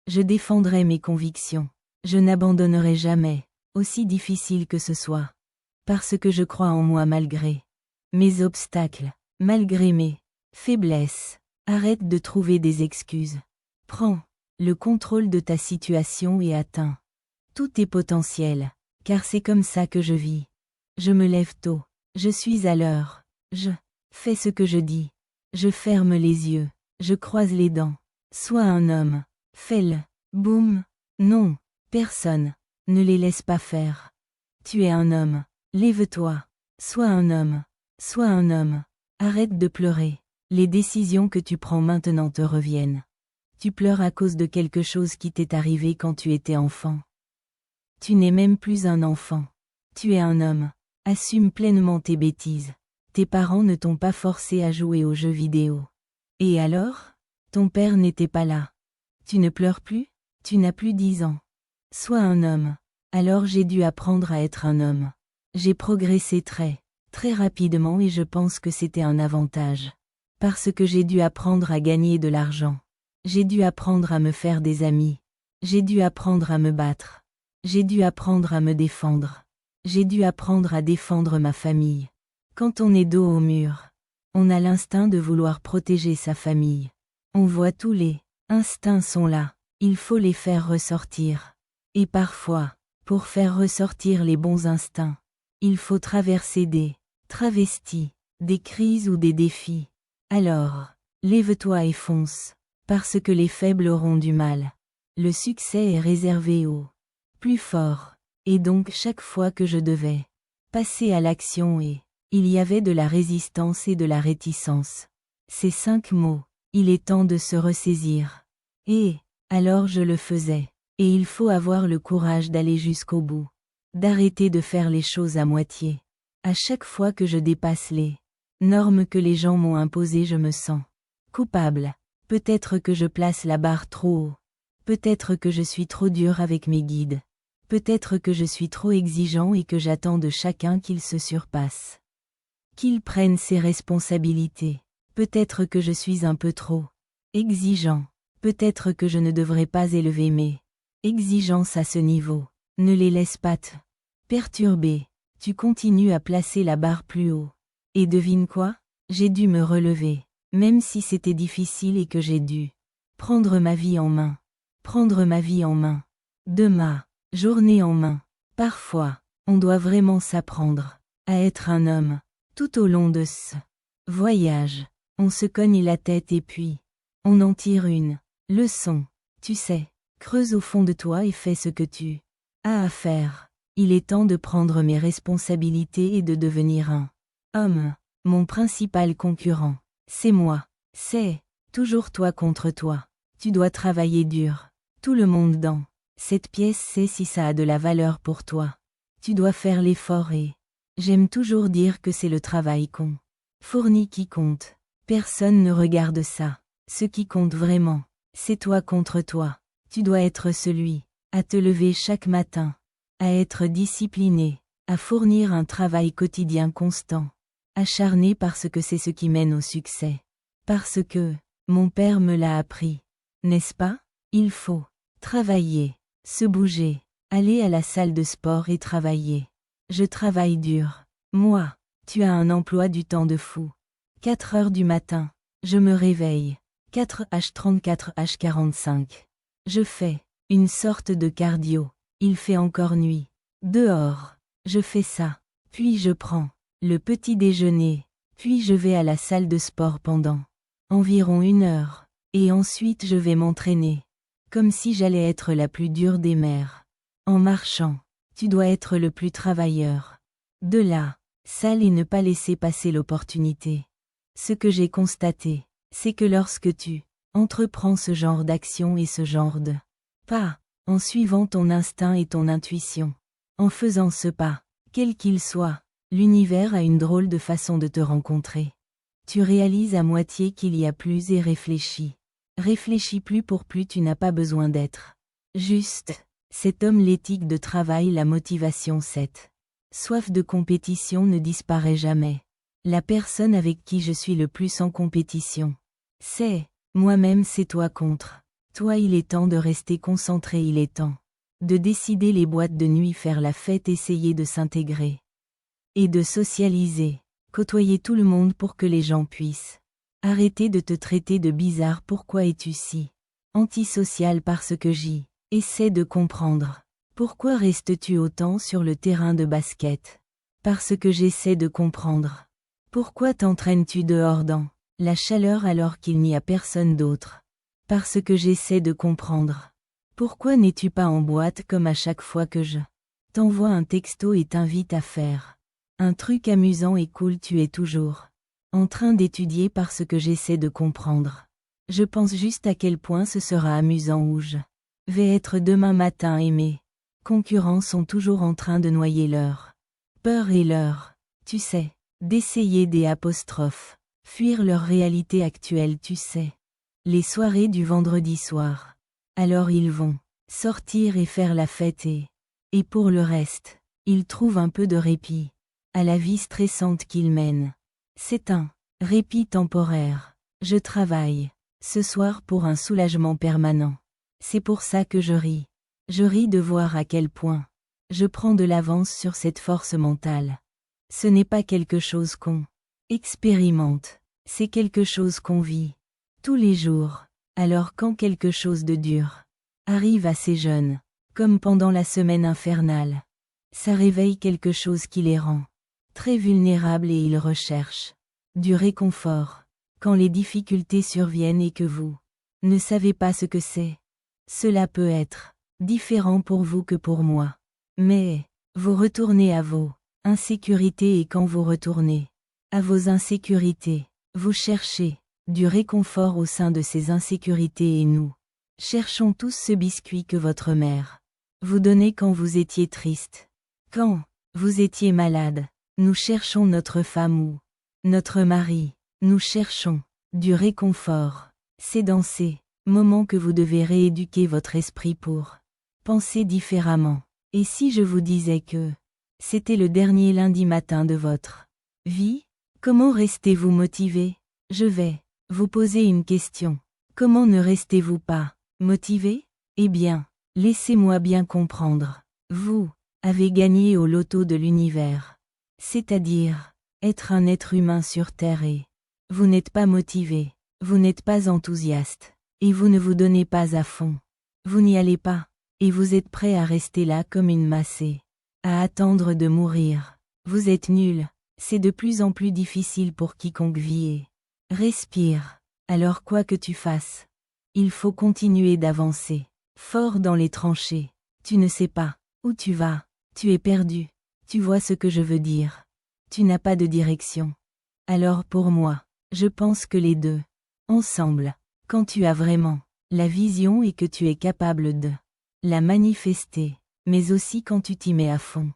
Je défendrai mes convictions. Je n'abandonnerai jamais, aussi difficile que ce soit. Parce que je crois en moi malgré mes obstacles, malgré mes faiblesses. Arrête de trouver des excuses. Prends le contrôle de ta situation et atteins tous tes potentiels, car c'est comme ça que je vis. Je me lève tôt, je suis à l'heure, je fais ce que je dis, je ferme les yeux, je croise les dents. Sois un homme, fais-le, boum, non, personne, ne les laisse pas faire. Tu es un homme, lève-toi, sois un homme, sois un homme, arrête de pleurer, les décisions que tu prends maintenant te reviennent. Tu pleures à cause de quelque chose qui t'est arrivé quand tu étais enfant. Tu n'es même plus un enfant. Tu es un homme. Assume pleinement tes bêtises. Tes parents ne t'ont pas forcé à jouer aux jeux vidéo. Et alors? Ton père n'était pas là. Tu ne pleures plus? Tu n'as plus 10 ans. Sois un homme. Alors j'ai dû apprendre à être un homme. J'ai progressé très rapidement et je pense que c'était un avantage. Parce que j'ai dû apprendre à gagner de l'argent. J'ai dû apprendre à me faire des amis. J'ai dû apprendre à me battre. J'ai dû apprendre à me défendre. J'ai dû apprendre à défendre ma famille. Quand on est dos au mur, on a l'instinct de vouloir protéger sa famille. On voit tous les instincts sont là, il faut les faire ressortir. Et parfois, pour faire ressortir les bons instincts, il faut traverser des travestis, des crises ou des défis. Alors, lève-toi et fonce, parce que les faibles auront du mal. Le succès est réservé aux plus forts, et donc chaque fois que je devais passer à l'action il y avait de la résistance et de la réticence. Ces 5 mots, il est temps de se ressaisir. Et, alors je le faisais. Et il faut avoir le courage d'aller jusqu'au bout. D'arrêter de faire les choses à moitié. À chaque fois que je dépasse les normes que les gens m'ont imposées, je me sens coupable. Peut-être que je place la barre trop haut. Peut-être que je suis trop dur avec mes guides. Peut-être que je suis trop exigeant et que j'attends de chacun qu'il se surpasse. Qu'il prenne ses responsabilités. Peut-être que je suis un peu trop exigeant. Peut-être que je ne devrais pas élever mes exigences à ce niveau. Ne les laisse pas te perturber. Tu continues à placer la barre plus haut. Et devine quoi? J'ai dû me relever, même si c'était difficile et que j'ai dû prendre ma vie en main. Prendre ma vie en main. De ma journée en main. Parfois, on doit vraiment s'apprendre à être un homme. Tout au long de ce voyage, on se cogne la tête et puis, on en tire une leçon. Tu sais, creuse au fond de toi et fais ce que tu as à faire. Il est temps de prendre mes responsabilités et de devenir un homme. Mon principal concurrent, c'est moi. C'est toujours toi contre toi. Tu dois travailler dur. Tout le monde dans cette pièce sait si ça a de la valeur pour toi. Tu dois faire l'effort et j'aime toujours dire que c'est le travail qu'on fournit qui compte. Personne ne regarde ça. Ce qui compte vraiment, c'est toi contre toi. Tu dois être celui à te lever chaque matin, à être discipliné, à fournir un travail quotidien constant, acharné parce que c'est ce qui mène au succès. Parce que mon père me l'a appris. N'est-ce pas? Il faut travailler, se bouger, aller à la salle de sport et travailler. Je travaille dur. Moi, tu as un emploi du temps de fou. 4 heures du matin, je me réveille. 4h34h45. Je fais une sorte de cardio. Il fait encore nuit. Dehors, je fais ça. Puis je prends le petit déjeuner. Puis je vais à la salle de sport pendant environ 1 heure. Et ensuite je vais m'entraîner. Comme si j'allais être la plus dure des mères. En marchant, tu dois être le plus travailleur. De là, salle et ne pas laisser passer l'opportunité. Ce que j'ai constaté, c'est que lorsque tu entreprends ce genre d'action et ce genre de pas, en suivant ton instinct et ton intuition, en faisant ce pas, quel qu'il soit, l'univers a une drôle de façon de te rencontrer. Tu réalises à moitié qu'il y a plus et réfléchis. Réfléchis plus pour plus, tu n'as pas besoin d'être juste. Cet homme, l'éthique de travail, la motivation, cette soif de compétition ne disparaît jamais. La personne avec qui je suis le plus en compétition, c'est moi-même, c'est toi contre Toi, il est temps de rester concentré, il est temps de décider les boîtes de nuit, faire la fête, essayer de s'intégrer et de socialiser, côtoyer tout le monde pour que les gens puissent arrêter de te traiter de bizarre. Pourquoi es-tu si antisocial? Parce que j'y essaie de comprendre. Pourquoi restes-tu autant sur le terrain de basket? Parce que j'essaie de comprendre. Pourquoi t'entraînes-tu dehors dans la chaleur alors qu'il n'y a personne d'autre? Parce que j'essaie de comprendre. Pourquoi n'es-tu pas en boîte comme à chaque fois que je t'envoie un texto et t'invite à faire un truc amusant et cool? Tu es toujours en train d'étudier parce que j'essaie de comprendre. Je pense juste à quel point ce sera amusant où je vais être demain matin et mes concurrents sont toujours en train de noyer leur peur et leur, tu sais, d'essayer des apostrophes, fuir leur réalité actuelle, tu sais. Les soirées du vendredi soir. Alors ils vont sortir et faire la fête et pour le reste, ils trouvent un peu de répit à la vie stressante qu'ils mènent. C'est un répit temporaire. Je travaille ce soir pour un soulagement permanent. C'est pour ça que je ris. Je ris de voir à quel point je prends de l'avance sur cette force mentale. Ce n'est pas quelque chose qu'on expérimente, c'est quelque chose qu'on vit tous les jours. Alors quand quelque chose de dur arrive à ces jeunes, comme pendant la semaine infernale, ça réveille quelque chose qui les rend très vulnérables et ils recherchent du réconfort quand les difficultés surviennent et que vous ne savez pas ce que c'est. Cela peut être différent pour vous que pour moi. Mais vous retournez à vos insécurités et quand vous retournez à vos insécurités, vous cherchez du réconfort au sein de ces insécurités et nous cherchons tous ce biscuit que votre mère vous donnait quand vous étiez triste. Quand vous étiez malade, nous cherchons notre femme ou notre mari, nous cherchons du réconfort. C'est dans ces moments que vous devez rééduquer votre esprit pour penser différemment. Et si je vous disais que c'était le dernier lundi matin de votre vie, comment restez-vous motivé? Je vais vous poser une question. Comment ne restez-vous pas motivé? Eh bien, laissez-moi bien comprendre. Vous avez gagné au loto de l'univers. C'est-à-dire, être un être humain sur Terre et vous n'êtes pas motivé, vous n'êtes pas enthousiaste, et vous ne vous donnez pas à fond. Vous n'y allez pas, et vous êtes prêt à rester là comme une massée, à attendre de mourir. Vous êtes nul, c'est de plus en plus difficile pour quiconque vit et respire. Alors quoi que tu fasses, il faut continuer d'avancer, fort dans les tranchées. Tu ne sais pas où tu vas, tu es perdu, tu vois ce que je veux dire. Tu n'as pas de direction. Alors pour moi, je pense que les deux, ensemble, quand tu as vraiment la vision et que tu es capable de la manifester, mais aussi quand tu t'y mets à fond.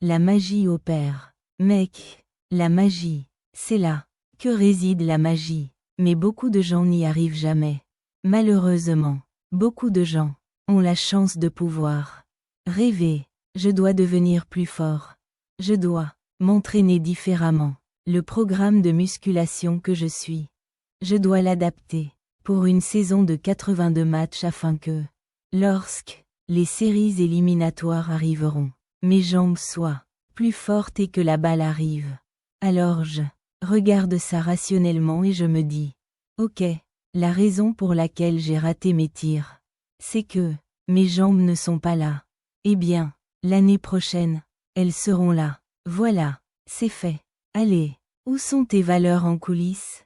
La magie opère. Mec, la magie, c'est là que réside la magie, mais beaucoup de gens n'y arrivent jamais. Malheureusement, beaucoup de gens ont la chance de pouvoir rêver. Je dois devenir plus fort. Je dois m'entraîner différemment. Le programme de musculation que je suis, je dois l'adapter pour une saison de 82 matchs afin que, lorsque les séries éliminatoires arriveront, mes jambes soient plus fortes et que la balle arrive. Alors je regarde ça rationnellement et je me dis, ok, la raison pour laquelle j'ai raté mes tirs, c'est que mes jambes ne sont pas là. Eh bien, l'année prochaine, elles seront là. Voilà, c'est fait. Allez, où sont tes valeurs en coulisses?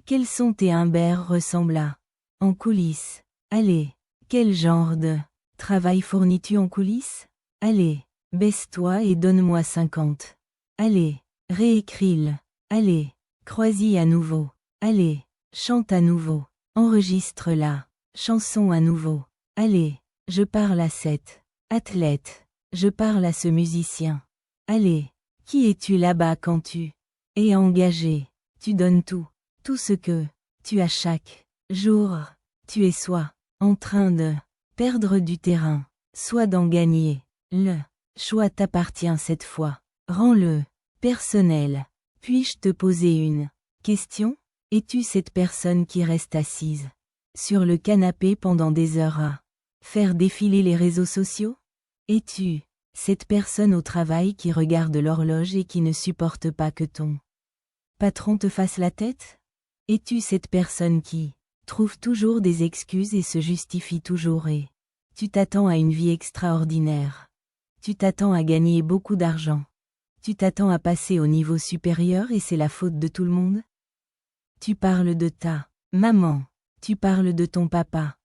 Quels sont tes Humbert ressemblent à en coulisses? Allez, quel genre de travail fournis-tu en coulisses? Allez, baisse-toi et donne-moi 50. Allez, réécris-le. Allez, crois-y à nouveau. Allez, chante à nouveau. Enregistre la chanson à nouveau. Allez, je parle à cet athlète. Je parle à ce musicien. Allez, qui es-tu là-bas quand tu es engagé? Tu donnes tout ce que tu as chaque jour. Tu es soit en train de perdre du terrain, soit d'en gagner. Le choix t'appartient cette fois. Rends-le personnel. Puis-je te poser une question? Es-tu cette personne qui reste assise Sur le canapé pendant des heures à faire défiler les réseaux sociaux? Es-tu cette personne au travail qui regarde l'horloge et qui ne supporte pas que ton patron te fasse la tête? Es-tu cette personne qui trouve toujours des excuses et se justifie toujours et tu t'attends à une vie extraordinaire? Tu t'attends à gagner beaucoup d'argent? Tu t'attends à passer au niveau supérieur et c'est la faute de tout le monde? Tu parles de ta maman. Tu parles de ton papa.